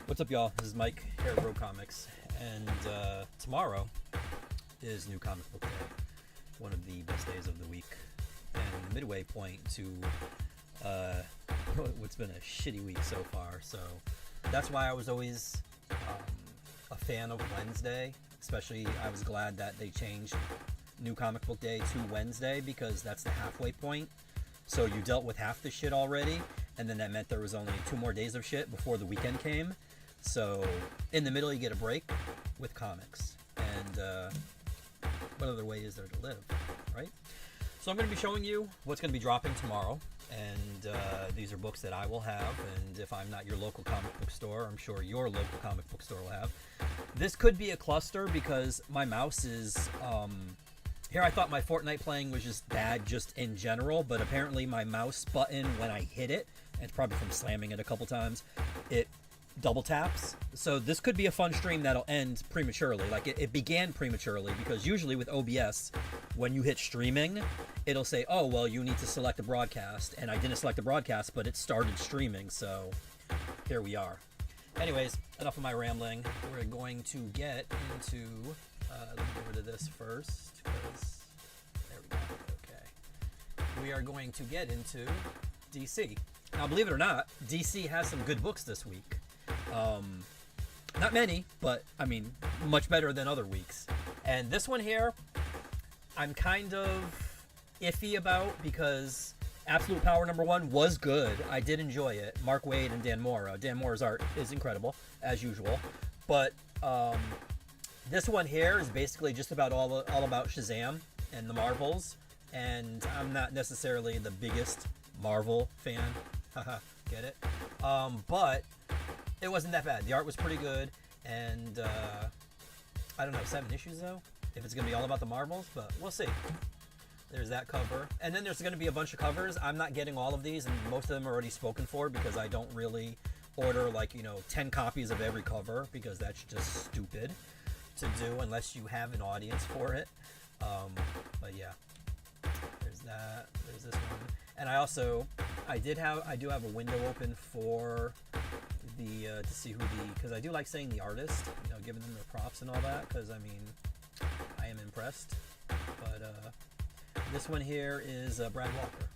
What's up, y'all? This is Mike here at Rogue Comics, and tomorrow is New Comic Book Day, one of the best days of the week, and the midway point to what's been a shitty week so far. So that's why I was always a fan of Wednesday. Especially, I was glad that they changed New Comic Book Day to Wednesday, because that's the halfway point. So you dealt with half the shit already, and then that meant there was only 2 more days of shit before the weekend came. So in the middle, you get a break with comics. And what other way is there to live, right? So I'm going to be showing you what's going to be dropping tomorrow. And these are books that I will have. And if I'm not your local comic book store, I'm sure your local comic book store will have. This could be a cluster because my mouse is... Here I thought my Fortnite playing was just bad just in general, but apparently my mouse button, when I hit it, and it's probably from slamming it a couple times, it double taps. So this could be a fun stream that'll end prematurely. Like it began prematurely, because usually with OBS, when you hit streaming, it'll say, oh, well, you need to select a broadcast. And I didn't select a broadcast, but it started streaming. So here we are. Anyways, enough of my rambling. We're going to get into... let me get rid of this first, because there we go. Okay. We are going to get into DC. Now, believe it or not, DC has some good books this week. Not many, but I mean, much better than other weeks. And this one here, I'm kind of iffy about, because Absolute Power #1 was good. I did enjoy it. Mark Waid and Dan Mora. Dan Mora's art is incredible, as usual. But this one here is basically just about all about Shazam and the Marvels. And I'm not necessarily the biggest Marvel fan. Haha, get it? But it wasn't that bad. The art was pretty good, and I don't know, 7 issues though, if it's gonna be all about the Marvels, but we'll see. There's that cover, and then there's gonna be a bunch of covers. I'm not getting all of these, and most of them are already spoken for, because I don't really order 10 copies of every cover, because that's just stupid to do unless you have an audience for it. But yeah, there's that. There's this one, and I do have a window open for the to see who because I do like saying the artist, giving them their props and all that, because I mean, I am impressed. But this one here is Brad Walker.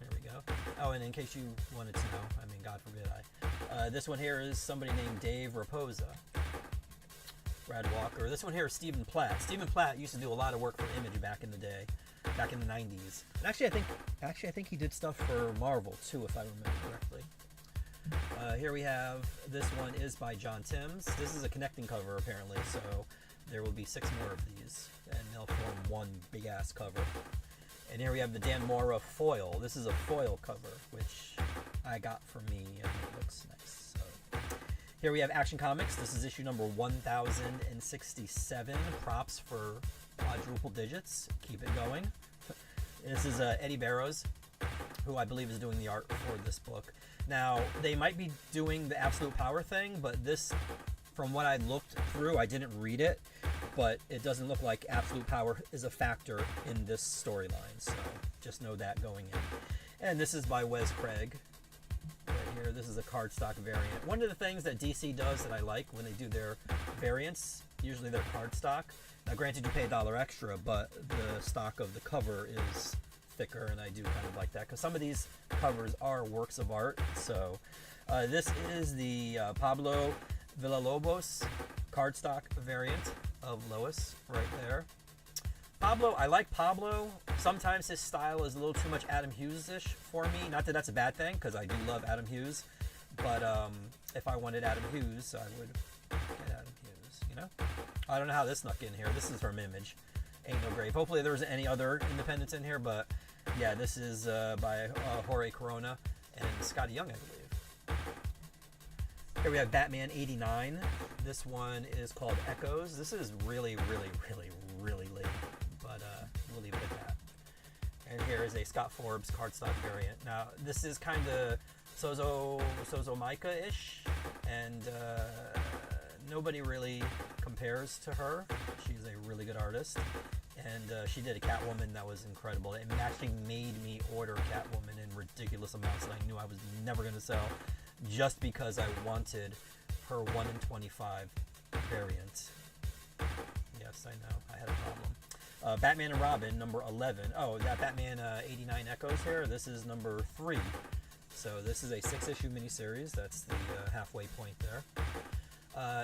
There we go. Oh, and in case you wanted to know, I mean, God forbid this one here is somebody named Dave Raposa. Brad Walker. This one here is Stephen Platt. Stephen Platt used to do a lot of work for Image back in the day, back in the 90s. And actually, I think he did stuff for Marvel too, if I remember correctly. Here we have, this one is by John Timms. This is a connecting cover apparently, so there will be 6 more of these, and they'll form one big ass cover. And here we have the Dan Mora foil. This is a foil cover, which I got for me, and it looks nice. So here we have Action Comics. This is issue number 1067. Props for quadruple digits. Keep it going. This is Eddie Barrows, who I believe is doing the art for this book. Now, they might be doing the Absolute Power thing, but this, from what I looked through, I didn't read it, but it doesn't look like Absolute Power is a factor in this storyline, so just know that going in. And this is by Wes Craig. Right here, this is a cardstock variant. One of the things that DC does that I like when they do their variants, usually they're cardstock. Now, granted, you pay $1 extra, but the stock of the cover is thicker, and I do kind of like that, because some of these covers are works of art. So this is the Pablo Villalobos cardstock variant of Lois right there. Pablo, I like Pablo. Sometimes his style is a little too much Adam Hughes-ish for me. Not that that's a bad thing, because I do love Adam Hughes, but if I wanted Adam Hughes, I would get Adam Hughes, I don't know how this snuck in here. This is from Image. Ain't No Grave. Hopefully there isn't any other independents in here, but yeah, this is by Jorge Corona and Scotty Young, I believe. Here we have Batman 89. This one is called Echoes. This is really, really, really, really late, but we'll leave it at that. And here is a Scott Forbes cardstock variant. Now, this is kind of Sozo Micah-ish, and nobody really compares to her. She's a really good artist, and she did a Catwoman that was incredible. It actually made me order Catwoman in ridiculous amounts that I knew I was never going to sell, just because I wanted per 1 in 25 variant. Yes, I know. I had a problem. Batman and Robin, number 11. Oh, that Batman 89 Echoes here, this is number 3. So this is a 6-issue miniseries. That's the halfway point there.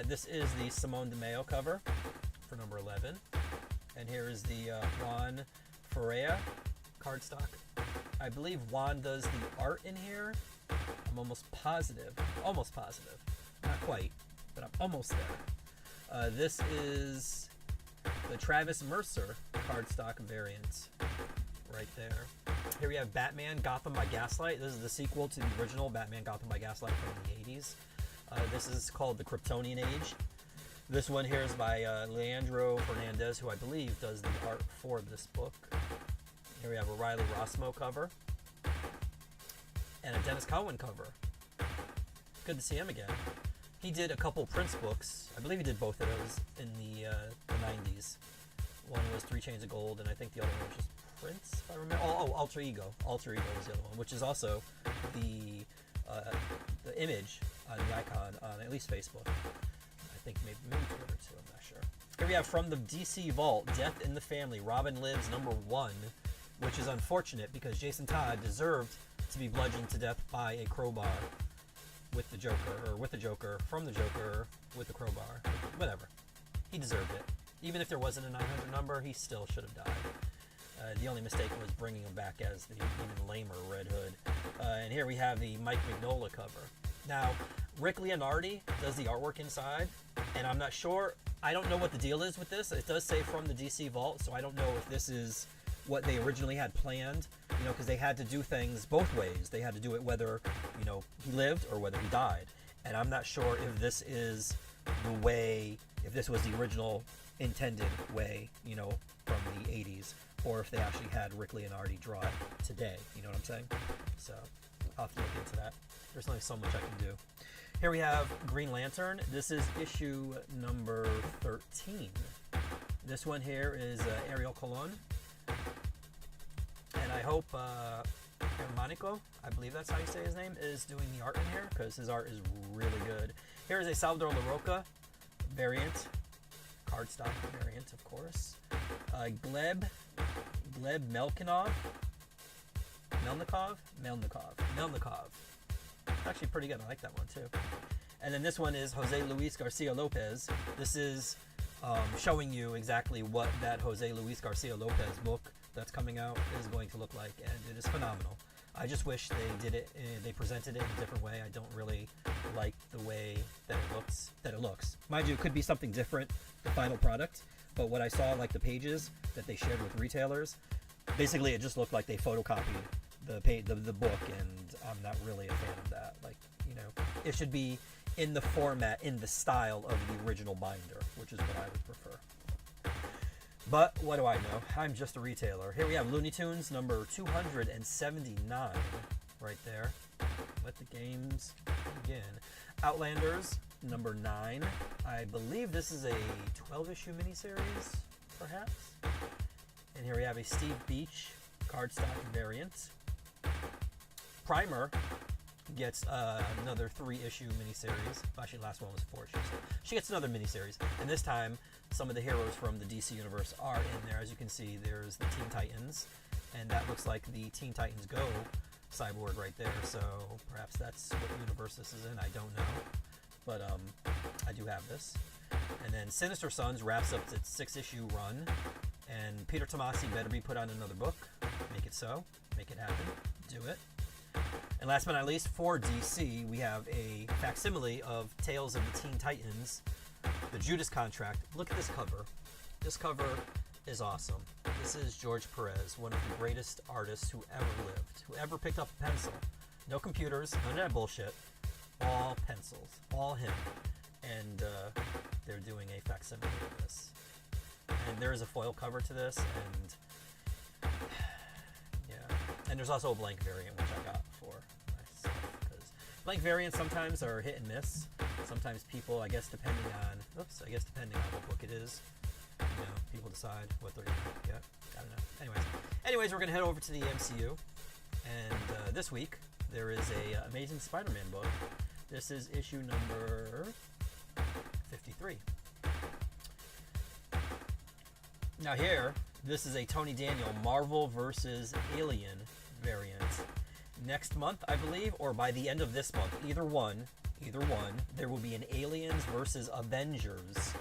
This is the Simone DeMeo cover for number 11. And here is the Juan Ferreira cardstock. I believe Juan does the art in here. I'm almost positive. Almost positive. Not quite, but I'm almost there. This is the Travis Mercer cardstock variant right there. Here we have Batman Gotham by Gaslight. This is the sequel to the original Batman Gotham by Gaslight from the 80s. This is called the Kryptonian Age. This one here is by Leandro Fernandez, who I believe does the art for this book. Here we have a Riley Rossmo cover and a Dennis Cowan cover. Good to see him again. He did a couple Prince books. I believe he did both of those in the 90s. One was 3 Chains of Gold, and I think the other one was just Prince, if I remember. Oh, Alter Ego. Alter Ego was the other one, which is also the image on the icon on at least Facebook. I think maybe Twitter too, I'm not sure. Here we have from the DC Vault, Death in the Family, Robin Lives number 1, which is unfortunate because Jason Todd deserved to be bludgeoned to death by a crowbar with the Joker, or with the Joker, from the Joker, with the crowbar, whatever. He deserved it. Even if there wasn't a 900 number, he still should have died. The only mistake was bringing him back as the even lamer Red Hood. And here we have the Mike Mignola cover. Now, Rick Leonardi does the artwork inside, and I'm not sure, I don't know what the deal is with this. It does say from the DC Vault, so I don't know if this is what they originally had planned, you know, because they had to do things both ways. They had to do it whether, you know, he lived or whether he died. And I'm not sure if this is the way, if this was the original intended way, you know, from the 80s, or if they actually had Rick Leonardi draw it today, you know what I'm saying? So I'll have to look into that. There's only so much I can do. Here we have Green Lantern. This is issue number 13. This one here is Ariel Colon. And I hope Hermanico, I believe that's how you say his name, is doing the art in here, because his art is really good. Here is a Salvador Larroca variant, cardstock variant, of course. Gleb Melnikov. Actually pretty good. I like that one too. And then this one is Jose Luis Garcia Lopez. This is showing you exactly what that Jose Luis Garcia Lopez book that's coming out is going to look like, and it is phenomenal. I just wish they did it, they presented it in a different way. I don't really like the way that it looks. Mind you, it could be something different, the final product, but what I saw, like the pages that they shared with retailers, basically it just looked like they photocopied the book, and I'm not really a fan of that. Like, you know, it should be in the format, in the style of the original binder, which is what I would prefer. But what do I know? I'm just a retailer. Here we have Looney Tunes number 279 right there. Let the games begin. Outlanders number 9. I believe this is a 12-issue miniseries, perhaps. And here we have a Steve Beach cardstock variant. Primer gets another 3-issue miniseries. Actually, last one was 4 issues. So she gets another miniseries, and this time some of the heroes from the DC universe are in there. As you can see, there's the Teen Titans, and that looks like the Teen Titans Go cyborg right there. So perhaps that's what universe this is in. I don't know, but I do have this. And then Sinister Sons wraps up its 6-issue run, and Peter Tomasi better be put on another book. Make it so. Make it happen. Do it. And last but not least, for DC, we have a facsimile of Tales of the Teen Titans, the Judas Contract. Look at this cover. This cover is awesome. This is George Perez, one of the greatest artists who ever lived, who ever picked up a pencil. No computers, none of that bullshit. All pencils, all him. And they're doing a facsimile of this. And there is a foil cover to this, and yeah. And there's also a blank variant, which I got for myself, because blank variants sometimes are hit and miss. Sometimes people, I guess depending on what book it is, you know, people decide what they're going to get. I don't know. Anyways, we're going to head over to the MCU, and this week there is a Amazing Spider-Man book This is issue number 53. Now here, this is a Tony Daniel Marvel vs. Alien variant. Next month, I believe, or by the end of this month, either one, there will be an Aliens vs. Avengers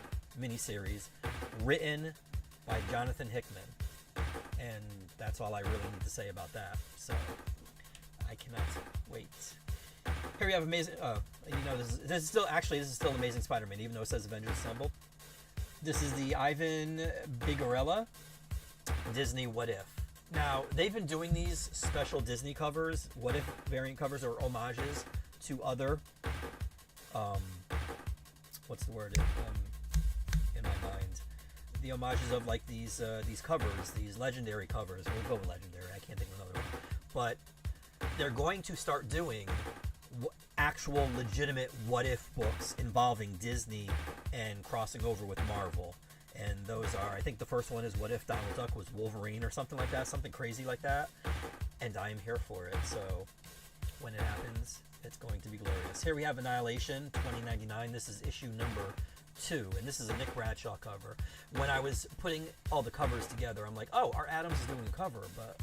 miniseries written by Jonathan Hickman. And that's all I really need to say about that. So, I cannot wait. Here we have amazing, this is still Amazing Spider-Man, even though it says Avengers Assemble. This is the Ivan Bigarella Disney What If. Now, they've been doing these special Disney covers, What If variant covers, or homages to other, what's the word in my mind? The homages of like these covers, these legendary covers. We'll go with legendary. I can't think of another one. But they're going to start doing actual legitimate what if books involving Disney and crossing over with Marvel. And those are, I think the first one is What If Donald Duck was Wolverine or something like that, something crazy like that. And I'm here for it. So when it happens, it's going to be glorious. Here we have Annihilation 2099. This is issue number 2, and this is a Nick Bradshaw cover. When I was putting all the covers together, I'm like, oh, Art Adams is doing a cover, but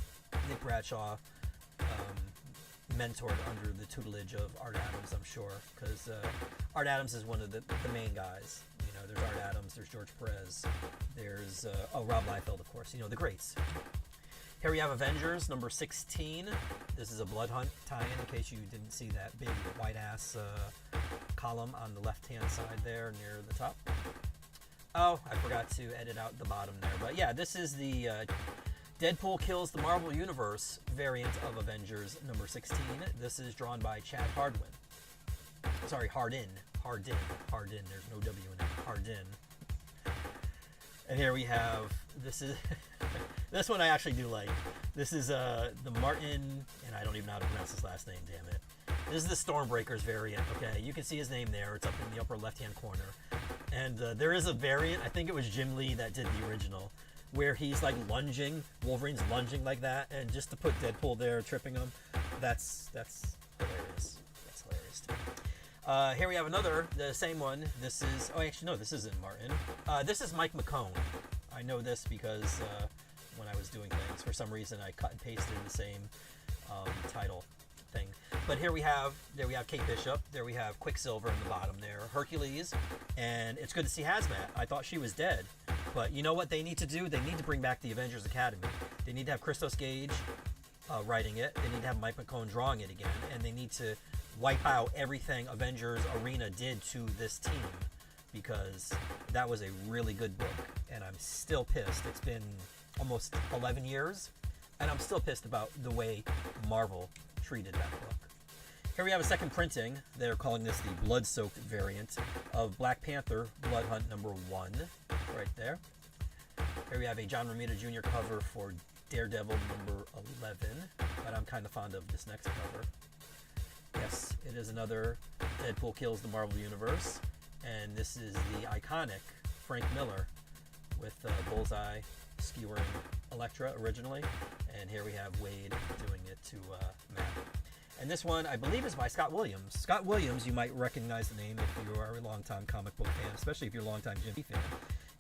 Nick Bradshaw mentored under the tutelage of Art Adams, I'm sure, because Art Adams is one of the main guys. You know, there's Art Adams, there's George Perez, there's Rob Liefeld, of course. You know, the greats. Here we have Avengers number 16. This is a Blood Hunt tie-in, in case you didn't see that big white-ass column on the left-hand side there near the top. Oh, I forgot to edit out the bottom there. But yeah, this is the Deadpool Kills the Marvel Universe variant of Avengers number 16. This is drawn by Chad Hardin. Sorry, Hardin. There's no W in it. Hardin. And here we have, this is, this one I actually do like. This is the Martin, and I don't even know how to pronounce his last name, damn it. This is the Stormbreakers variant, okay? You can see his name there. It's up in the upper left-hand corner. And there is a variant, I think it was Jim Lee that did the original, where he's like lunging, Wolverine's lunging like that, and just to put Deadpool there tripping him, that's hilarious. That's hilarious to me. Here we have another, the same one. This is, oh actually no, this isn't Martin. This is Mike McCone. I know this because when I was doing things, for some reason I cut and pasted the same title thing. But here we have, there we have Kate Bishop, there we have Quicksilver in the bottom there, Hercules, and it's good to see Hazmat. I thought she was dead, but you know what they need to do? They need to bring back the Avengers Academy. They need to have Christos Gage writing it, they need to have Mike McCone drawing it again, and they need to wipe out everything Avengers Arena did to this team, because that was a really good book, and I'm still pissed. It's been almost 11 years, and I'm still pissed about the way Marvel treated that book. Here we have a second printing. They're calling this the blood-soaked variant of Black Panther Blood Hunt number 1, right there. Here we have a John Romita Jr. cover for Daredevil number 11, but I'm kind of fond of this next cover. Yes, it is another Deadpool Kills the Marvel Universe, and this is the iconic Frank Miller with Bullseye skewering Elektra originally, and here we have Wade doing it to Matt. And this one, I believe, is by Scott Williams. Scott Williams, you might recognize the name if you are a longtime comic book fan, especially if you're a longtime Jim Lee fan.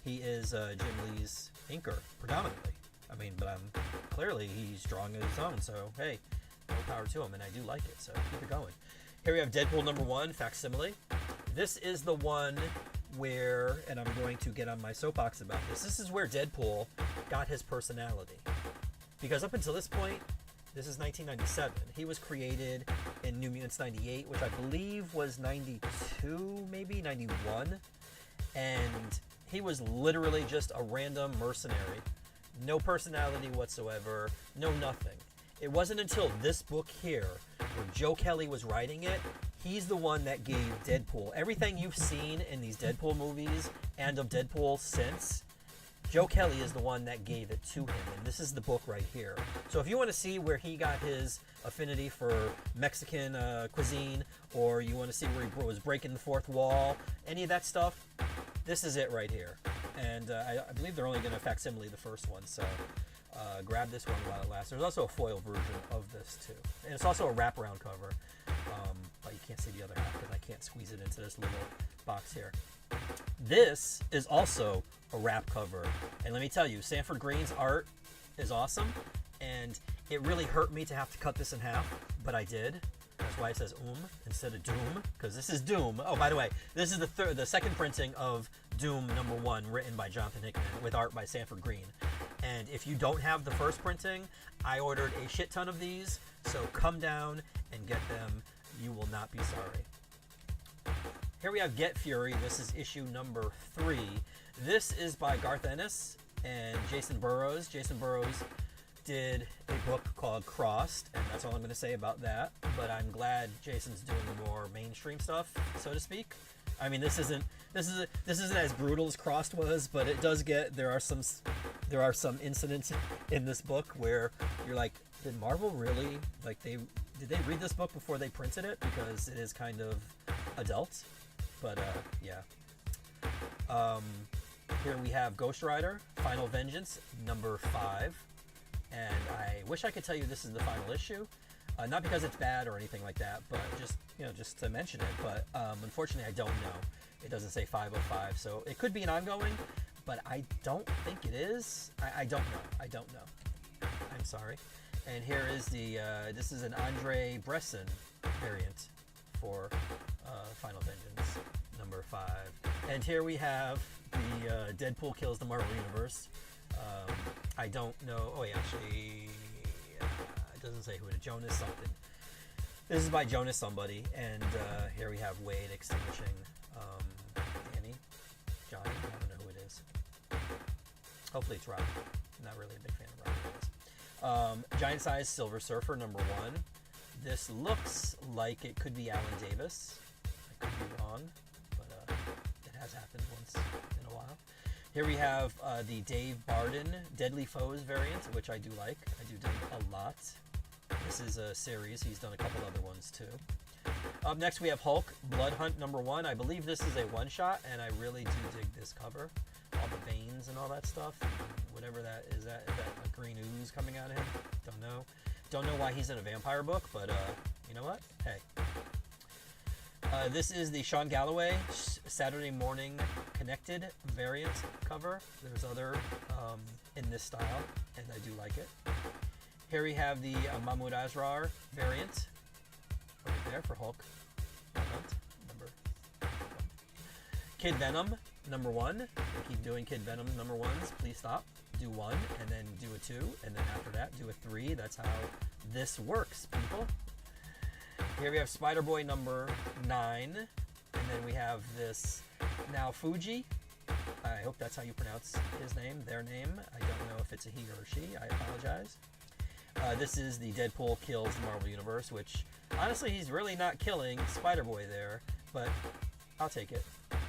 He is Jim Lee's inker, predominantly. I mean, but clearly he's drawing his own, so hey, more power to him, and I do like it, so keep it going. Here we have Deadpool number 1, Facsimile. This is the one where, and I'm going to get on my soapbox about this is where Deadpool got his personality. Because up until this point, this is 1997. He was created in New Mutants 98, which I believe was 92, maybe 91. And he was literally just a random mercenary. No personality whatsoever, no nothing. It wasn't until this book here, where Joe Kelly was writing it, he's the one that gave Deadpool everything you've seen in these Deadpool movies and of Deadpool since. Joe Kelly is the one that gave it to him, and this is the book right here. So if you want to see where he got his affinity for Mexican cuisine, or you want to see where he was breaking the fourth wall, any of that stuff, this is it right here. And I believe they're only going to facsimile the first one, so grab this one while it lasts. There's also a foil version of this too, and it's also a wraparound cover. but you can't see the other half because I can't squeeze it into this little box here. This is also a wrap cover, and let me tell you, Sanford Green's art is awesome, and it really hurt me to have to cut this in half, but I did. That's why it says instead of Doom, because this is Doom. Oh, by the way, this is the second printing of Doom #1, written by Jonathan Hickman with art by Sanford Green. And if you don't have the first printing, I ordered a shit ton of these, so come down and get them. You will not be sorry. Here we have Get Fury. This is issue #3. This is by Garth Ennis and Jason Burrows. Jason Burrows did a book called Crossed, and that's all I'm going to say about that. But I'm glad Jason's doing more mainstream stuff, so to speak. I mean, this isn't as brutal as Crossed was, but it does get there are some incidents in this book where you're like, did Marvel really did they read this book before they printed it, because it is kind of adult. But yeah. Here we have Ghost Rider Final Vengeance #5. And I wish I could tell you this is the final issue, not because it's bad or anything like that, but just to mention it. But unfortunately, I don't know. It doesn't say 505, so it could be an ongoing, but I don't think it is. I don't know. I don't know. I'm sorry. And here is this is an Andre Bresson variant for Final Vengeance #5. And here we have the Deadpool Kills the Marvel Universe. I don't know. Oh, actually, it doesn't say who it is. Jonas something. This is by Jonas somebody. And here we have Wade extinguishing Danny. Johnny. I don't know who it is. Hopefully it's Rob. I'm not really a big fan of Rob. Giant Size Silver Surfer #1. This looks like it could be Alan Davis. I could be wrong, but it has happened once in a while. Here we have the Dave Barden Deadly Foes variant, which I do like. I do dig a lot. This is a series. He's done a couple other ones too. Up next we have Hulk Blood Hunt #1. I believe this is a one-shot, and I really do dig this cover. All the veins and all that stuff. Whatever that is, that a green ooze coming out of him? Don't know. Don't know why he's in a vampire book, but you know what? Hey. This is the Sean Galloway Saturday Morning Connected variant cover. There's other in this style, and I do like it. Here we have the Mahmoud Asrar variant right there for Hulk. Kid Venom #1. They keep doing Kid Venom #1s. Please stop. Do 1, and then do a 2, and then after that do a 3. That's how this works, people. Here we have Spider-Boy #9, and then we have this Now Fuji. I hope that's how you pronounce his name, their name. I don't know if it's a he or a she. I apologize. This is the Deadpool Kills the Marvel Universe, which honestly he's really not killing Spider-Boy there, but I'll take it.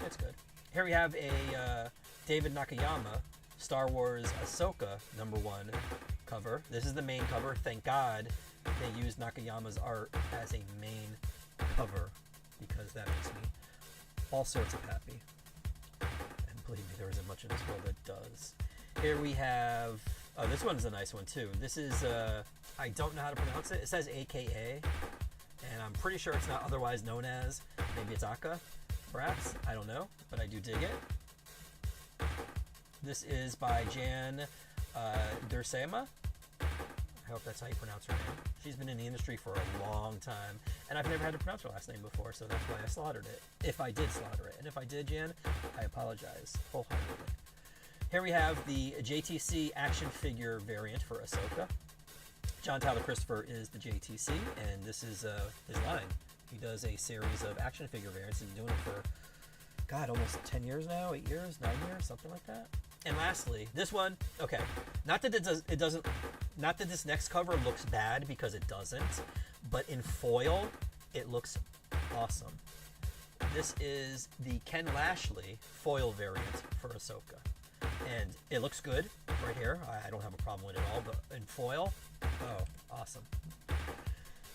It's good. Here we have a David Nakayama Star Wars Ahsoka #1 cover. This is the main cover. Thank God they used Nakayama's art as a main cover, because that makes me all sorts of happy. And believe me, there isn't much in this world that does. Here we have, oh, this one's a nice one too. This is, I don't know how to pronounce it. It says AKA, and I'm pretty sure it's not otherwise known as. Maybe it's Aka, perhaps. I don't know, but I do dig it. This is by Jan Dursema. I hope that's how you pronounce her name. She's been in the industry for a long time, and I've never had to pronounce her last name before, so that's why I slaughtered it. If I did slaughter it. And if I did, Jan, I apologize wholeheartedly. Here we have the JTC action figure variant for Ahsoka. John Tyler Christopher is the JTC, and this is his line. He does a series of action figure variants. He's been doing it for, God, almost 10 years now, 8 years, 9 years, something like that. And lastly, this one, okay, not that not that this next cover looks bad, because it doesn't, but in foil, it looks awesome. This is the Ken Lashley foil variant for Ahsoka. And it looks good right here. I don't have a problem with it at all, but in foil, oh, awesome.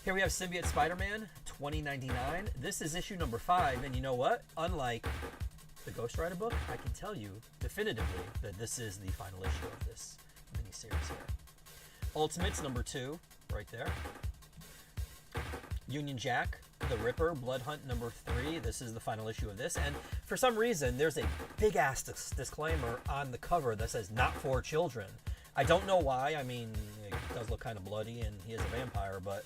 Here we have Symbiote Spider-Man 2099. This is issue #5, and you know what? Unlike the Ghost Rider book, I can tell you definitively that this is the final issue of this miniseries here. Ultimates #2, right there. Union Jack the Ripper, Blood Hunt number 3. This is the final issue of this, and for some reason, there's a big-ass disclaimer on the cover that says, not for children. I don't know why. I mean, it does look kind of bloody, and he is a vampire, but,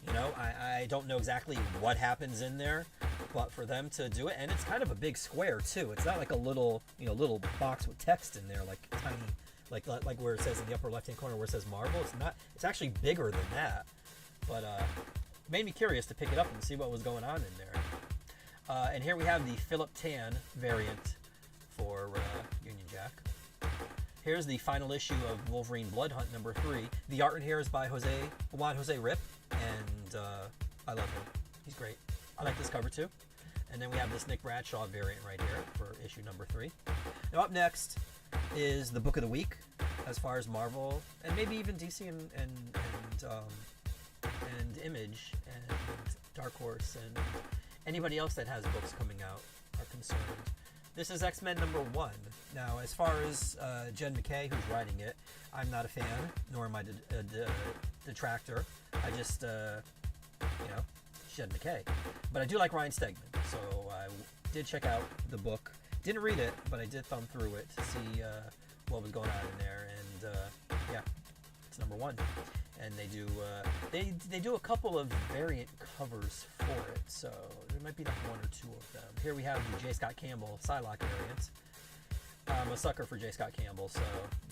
you know, I don't know exactly what happens in there, but for them to do it, and it's kind of a big square, too. It's not like a little, you know, little box with text in there, like tiny, like where it says in the upper left-hand corner where it says Marvel. It's not, it's actually bigger than that, but, made me curious to pick it up and see what was going on in there. And here we have the Philip Tan variant for Union Jack. Here's the final issue of Wolverine Blood Hunt number 3. The art in here is by Juan Jose Rip, and I love him. He's great. I like this cover too. And then we have this Nick Bradshaw variant right here for issue number 3. Now up next is the book of the week, as far as Marvel and maybe even DC and Image and Dark Horse and anybody else that has books coming out are concerned. This is X-Men number 1. Now, as far as Jen McKay, who's writing it, I'm not a fan, nor am I a detractor. I just, you know, Jen McKay. But I do like Ryan Stegman, so I did check out the book. Didn't read it, but I did thumb through it to see what was going on in there, and yeah, it's number 1. And they do a couple of variant covers for it, so there might be like 1 or 2 of them. Here we have the J. Scott Campbell Psylocke variant. I'm a sucker for J. Scott Campbell, so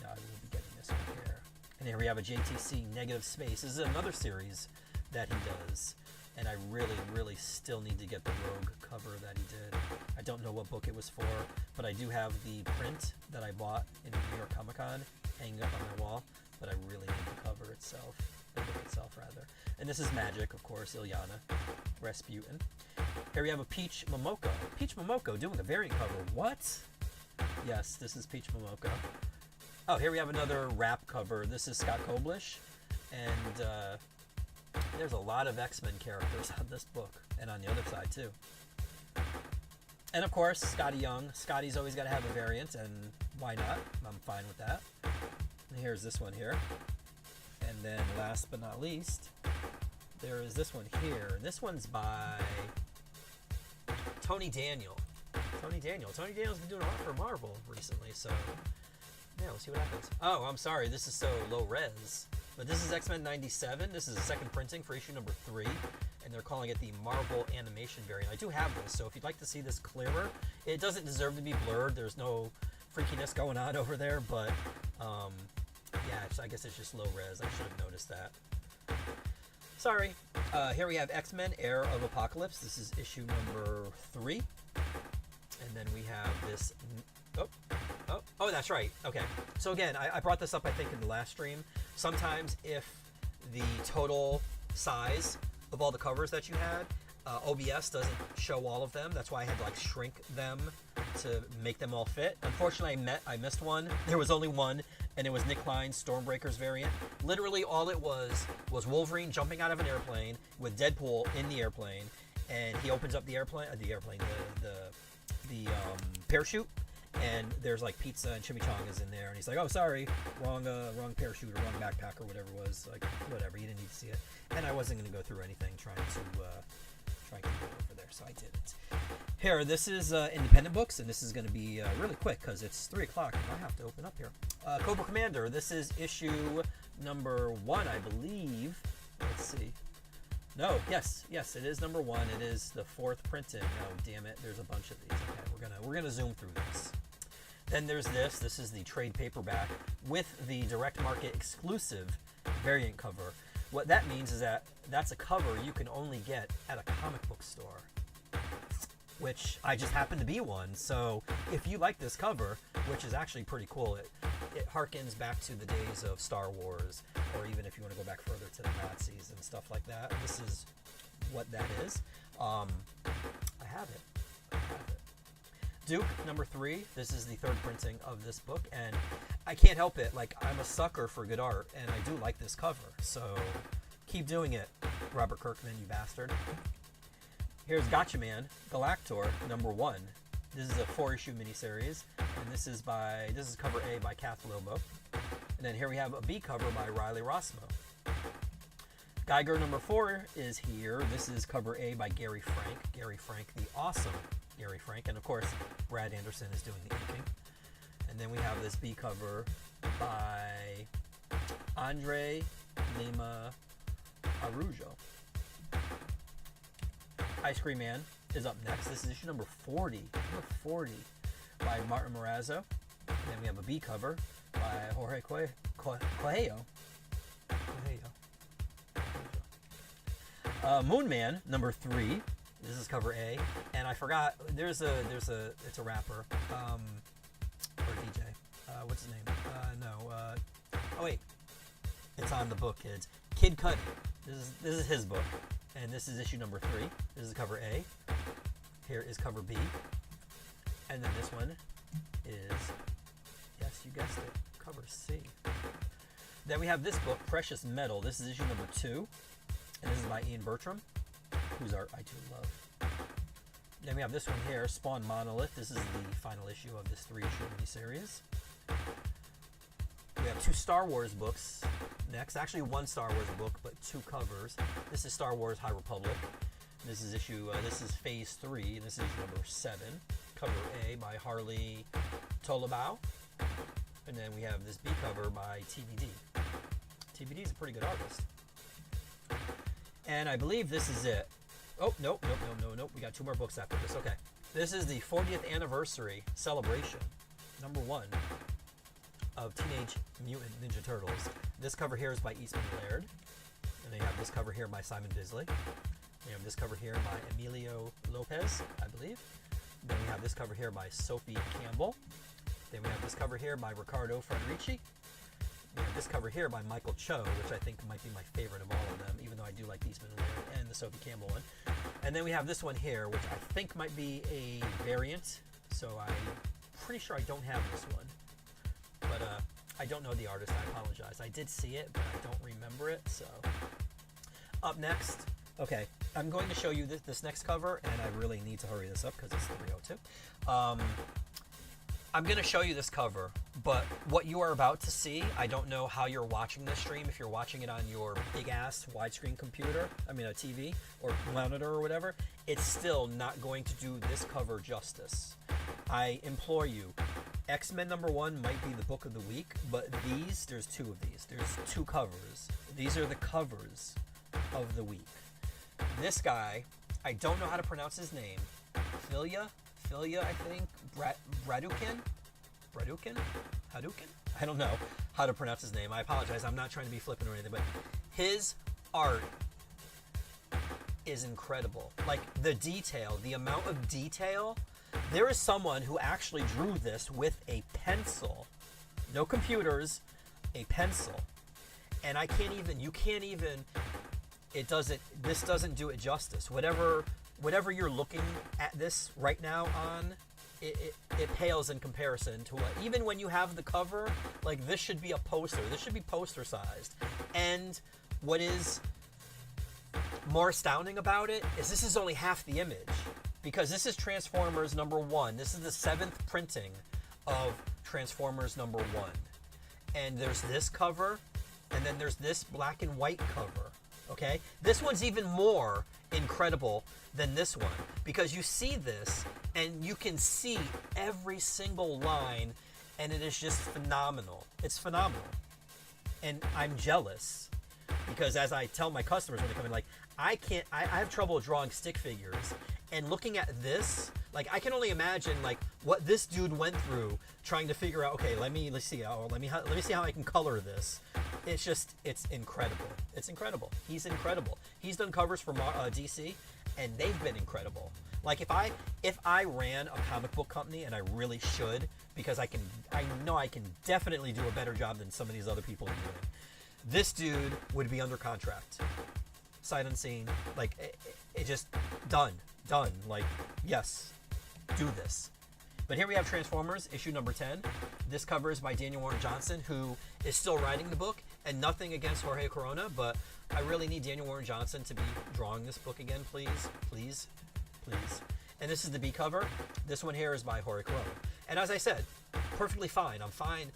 I will be getting this one here. And here we have a JTC Negative Space. This is another series that he does, and I really still need to get the Rogue cover that he did. I don't know what book it was for, but I do have the print that I bought in New York Comic Con hanging up on my wall. But I really need the cover itself, the book itself rather. And this is Magic, of course, Ilyana Rasputin. Here we have a Peach Momoko. Peach Momoko doing a variant cover. What? Yes, this is Peach Momoko. Oh, here we have another wrap cover. This is Scott Koblish, and there's a lot of X-Men characters on this book, and on the other side too. And of course, Scotty Young. Scotty's always got to have a variant, and why not? I'm fine with that. And here's this one here. And then last but not least, there is this one here. And this one's by Tony Daniel. Tony Daniel's been doing a lot for Marvel recently, so yeah, we'll see what happens. Oh, I'm sorry, this is so low res. But this is X-Men 97. This is a second printing for issue number 3. And they're calling it the Marvel Animation variant. I do have this, so if you'd like to see this clearer, it doesn't deserve to be blurred. There's no freakiness going on over there, but yeah, I guess it's just low res. I should have noticed that. Sorry. Here we have X-Men Heir of Apocalypse. This is issue number 3. And then we have this... Oh, that's right. Okay. So again, I brought this up, I think, in the last stream. Sometimes if the total size of all the covers that you had, OBS doesn't show all of them. That's why I had to like shrink them to make them all fit. Unfortunately, I missed one. There was only one, and it was Nick Klein's Stormbreakers variant. Literally all it was Wolverine jumping out of an airplane with Deadpool in the airplane, and he opens up the parachute, and there's like pizza and chimichangas in there, and he's like, oh, sorry, wrong parachute or wrong backpack or whatever it was. Like, whatever, you didn't need to see it. And I wasn't going to go through anything trying to keep it over there, so I did it. Here, this is independent books, and this is going to be really quick because it's 3 o'clock and I have to open up here. Cobra Commander, this is issue number 1, I believe. Let's see. No, yes, it is number 1. It is the 4th printing. Oh, damn it, there's a bunch of these. Okay, we're gonna zoom through this. Then there's this. This is the trade paperback with the direct market exclusive variant cover. What that means is that that's a cover you can only get at a comic book store, which I just happen to be one. So if you like this cover, which is actually pretty cool, it harkens back to the days of Star Wars, or even if you want to go back further to the Nazis and stuff like that. This is what that is. I have it. Duke, number 3. This is the 3rd printing of this book, and I can't help it. Like, I'm a sucker for good art, and I do like this cover. So keep doing it, Robert Kirkman, you bastard. Here's Gotcha Man, Galactor, number 1. This is a 4-issue miniseries, and this is cover A by Kath Lobo. And then here we have a B cover by Riley Rossmo. Geiger number 4 is here. This is cover A by Gary Frank. Gary Frank, the awesome Gary Frank. And of course, Brad Anderson is doing the inking. And then we have this B cover by Andre Lima Arujo. Ice Cream Man is up next. This is issue number 40. Number 40 by Martin Morazzo. And then we have a B cover by Jorge Coelho. Moon Man number 3. This is cover A, and I forgot. It's a rapper, or DJ. What's his name? Oh wait, it's on the book, kids. Kid Cudi. This is his book, and this is issue number 3. This is cover A. Here is cover B, and then this one is, yes, you guessed it, cover C. Then we have this book, Precious Metal. This is issue number 2. And this is by Ian Bertram, whose art I do love. Then we have this one here, Spawn Monolith. This is the final issue of this 3-issue miniseries. We have 2 Star Wars books next. Actually, 1 Star Wars book, but 2 covers. This is Star Wars High Republic. This is phase 3, and this is issue number 7. Cover A by Harley Tolabau. And then we have this B cover by TBD. TBD is a pretty good artist. And I believe this is it. Oh, nope. We got 2 more books after this. Okay. This is the 40th anniversary celebration, number 1, of Teenage Mutant Ninja Turtles. This cover here is by Eastman Laird. And they have this cover here by Simon Bisley. They have this cover here by Emilio Lopez, I believe. Then we have this cover here by Sophie Campbell. Then we have this cover here by Riccardo Federici. We have this cover here by Michael Cho, which I think might be my favorite of all of them, even though I do like Eastman Laird and the Sophie Campbell one. And then we have this one here, which I think might be a variant, so I'm pretty sure I don't have this one. But I don't know the artist, I apologize. I did see it, but I don't remember it, so. Up next, okay, I'm going to show you this next cover, and I really need to hurry this up because it's 3:02. I'm going to show you this cover, but what you are about to see, I don't know how you're watching this stream, if you're watching it on your big-ass widescreen computer, a TV, or monitor or whatever, it's still not going to do this cover justice. I implore you, X-Men number 1 might be the book of the week, but there's 2 of these. There's 2 covers. These are the covers of the week. This guy, I don't know how to pronounce his name, Philia, I think, Hadouken? I don't know how to pronounce his name. I apologize. I'm not trying to be flippant or anything, but his art is incredible. Like, the detail, the amount of detail. There is someone who actually drew this with a pencil. No computers, a pencil. And this doesn't do it justice. Whatever you're looking at this right now on, it pales in comparison to what, even when you have the cover, like, this should be a poster. This should be poster sized. And what is more astounding about it is this is only half the image, because this is Transformers number 1. This is the 7th printing of Transformers number 1. And there's this cover, and then there's this black and white cover. Okay? This one's even more incredible than this one, because you see this and you can see every single line, and it is just phenomenal. It's phenomenal. And I'm jealous, because as I tell my customers when they come in, like, I have trouble drawing stick figures, and looking at this, like, I can only imagine, like, what this dude went through trying to figure out, okay, let me see how I can color this. It's incredible. It's incredible. He's incredible. He's done covers for DC, and they've been incredible. Like, if I ran a comic book company, and I really should, because I know I can definitely do a better job than some of these other people are doing. This dude would be under contract, sight unseen. Like, it just done. Like, yes, do this. But here we have Transformers, issue number 10. This cover is by Daniel Warren Johnson, who is still writing the book, and nothing against Jorge Corona, but I really need Daniel Warren Johnson to be drawing this book again, please. And this is the B cover. This one here is by Jorge Corona. And as I said, perfectly fine. I'm fine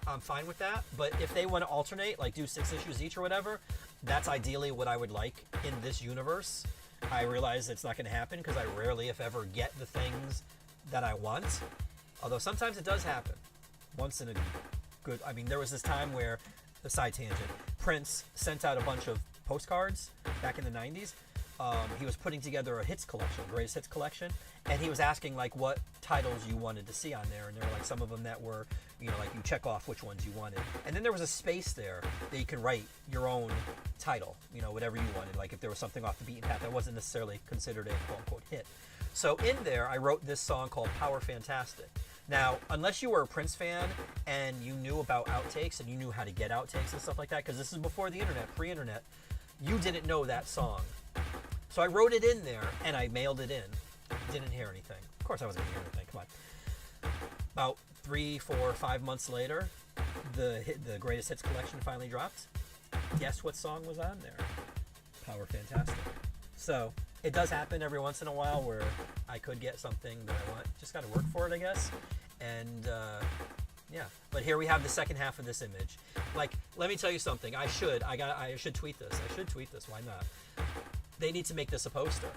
I'm fine with that. But if they want to alternate, like do 6 issues each or whatever, that's ideally what I would like in this universe. I realize it's not going to happen because I rarely, if ever, get the things that I want. Although sometimes it does happen. Once in a good... I mean, there was this time where, a side tangent, Prince sent out a bunch of postcards back in the 90s. He was putting together a hits collection, greatest hits collection, and he was asking like what titles you wanted to see on there, and there were like some of them that were, you know, like you check off which ones you wanted, and then there was a space there that you can write your own title, you know, whatever you wanted, like if there was something off the beaten path that wasn't necessarily considered a quote-unquote hit. So in there I wrote this song called Power Fantastic. Now, unless you were a Prince fan and you knew about outtakes and you knew how to get outtakes and stuff like that, because this is before the internet, pre-internet, you didn't know that song. So I wrote it in there and I mailed it in. Didn't hear anything. Of course I wasn't going to hear anything. Come on. About 3, 4, 5 months later, the greatest hits collection finally dropped. Guess what song was on there? Power Fantastic. So it does happen every once in a while where I could get something that I want. Just got to work for it, I guess. And yeah. But here we have the second half of this image. Like, let me tell you something. I should tweet this. I should tweet this. Why not? They need to make this a poster.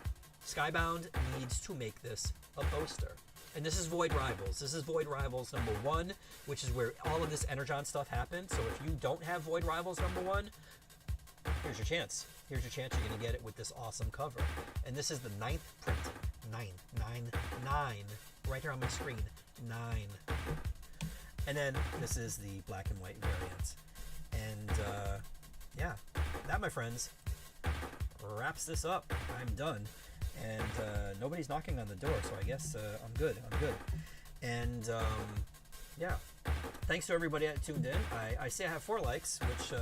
Skybound needs to make this a poster. And this is Void Rivals. This is Void Rivals number 1, which is where all of this Energon stuff happened. So if you don't have Void Rivals number 1, here's your chance. Here's your chance. You're going to get it with this awesome cover. And this is the 9th printing. 9. Right here on my screen. 9. And then this is the black and white variant. And yeah, that, my friends, wraps this up. I'm done. And nobody's knocking on the door, so I guess I'm good. And yeah, thanks to everybody that tuned in. I say I have 4 likes, which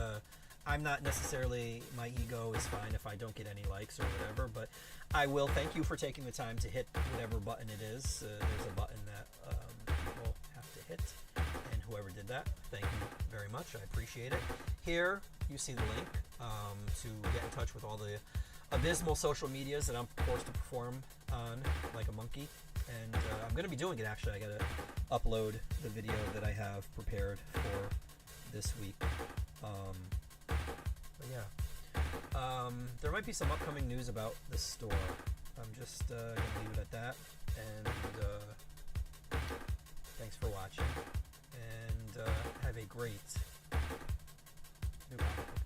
I'm not necessarily, my ego is fine if I don't get any likes or whatever, but I will thank you for taking the time to hit whatever button it is. There's a button that people have to hit, and whoever did that, thank you very much. I appreciate it. Here you see the link to get in touch with all the abysmal social medias that I'm forced to perform on like a monkey. And I'm going to be doing it, actually. I got to upload the video that I have prepared for this week. But yeah. There might be some upcoming news about the store. I'm just going to leave it at that. And thanks for watching. And have a great new comic book.